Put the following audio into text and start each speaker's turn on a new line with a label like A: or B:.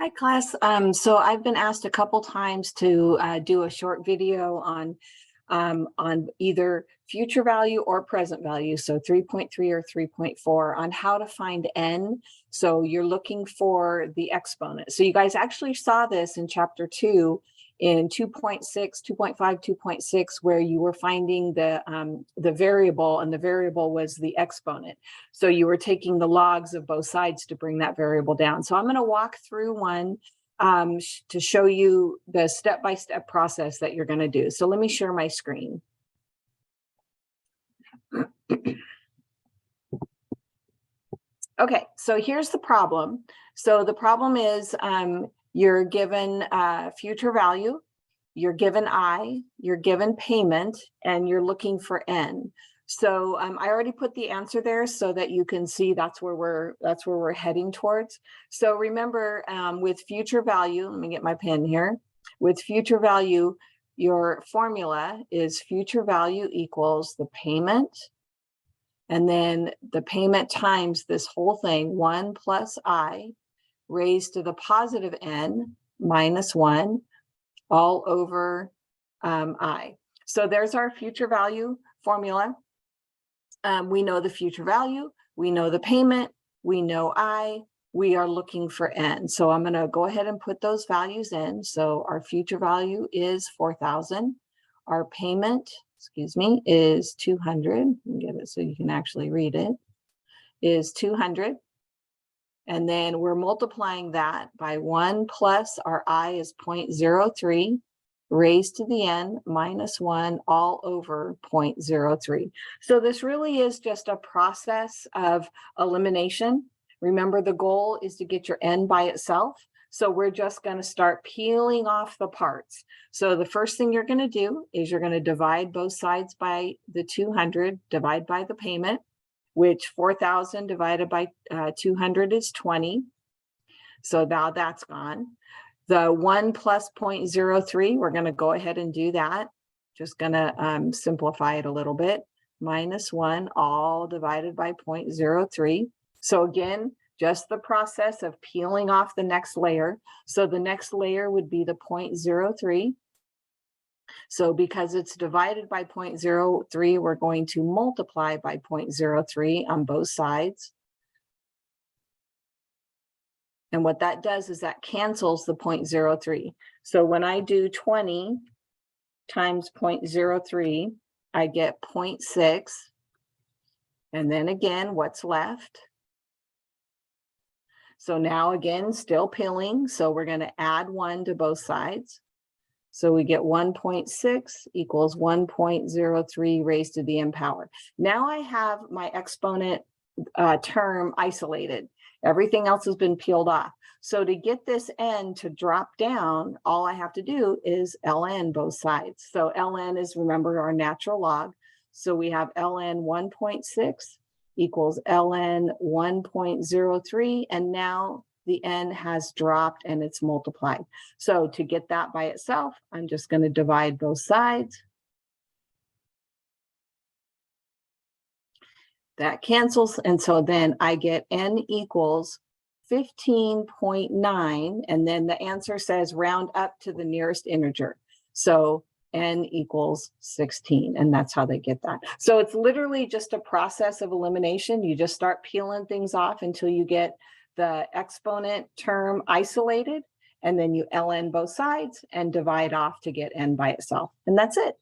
A: Hi, class. So I've been asked a couple times to do a short video on either future value or present value, so 3.3 or 3.4, on how to find n. So you're looking for the exponent. So you guys actually saw this in chapter 2 in 2.6, 2.5, 2.6, where you were finding the variable, and the variable was the exponent. So you were taking the logs of both sides to bring that variable down. So I'm going to walk through one to show you the step-by-step process that you're going to do. So let me share my screen. Okay, so here's the problem. So the problem is you're given future value, you're given I, you're given payment, and you're looking for n. So I already put the answer there so that you can see that's where we're heading towards. So remember, with future value, let me get my pen here. With future value, your formula is future value equals the payment, and then the payment times this whole thing, 1 plus I raised to the positive n minus 1 all over I. So there's our future value formula. We know the future value, we know the payment, we know I, we are looking for n. So I'm going to go ahead and put those values in. So our future value is 4,000. Our payment, excuse me, is 200. Let me get it so you can actually read it, is 200. And then we're multiplying that by 1 plus our I is 0.03 raised to the n minus 1 all over 0.03. So this really is just a process of elimination. Remember, the goal is to get your n by itself. So we're just going to start peeling off the parts. So the first thing you're going to do is you're going to divide both sides by the 200, divide by the payment, which 4,000 divided by 200 is 20. So now that's gone. The 1 plus 0.03, we're going to go ahead and do that. Just going to simplify it a little bit. Minus 1 all divided by 0.03. So again, just the process of peeling off the next layer. So the next layer would be the 0.03. So because it's divided by 0.03, we're going to multiply by 0.03 on both sides. And what that does is that cancels the 0.03. So when I do 20 times 0.03, I get 0.6. And then again, what's left? So now again, still peeling. So we're going to add 1 to both sides. So we get 1.6 equals 1.03 raised to the n power. Now I have my exponent term isolated. Everything else has been peeled off. So to get this n to drop down, all I have to do is ln both sides. So ln is, remember, our natural log. So we have ln 1.6 equals ln 1.03, and now the n has dropped and it's multiplied. So to get that by itself, I'm just going to divide both sides. That cancels, and so then I get n equals 15.9, and then the answer says round up to the nearest integer. So n equals 16, and that's how they get that. So it's literally just a process of elimination. You just start peeling things off until you get the exponent term isolated, and then you ln both sides and divide off to get n by itself. And that's it.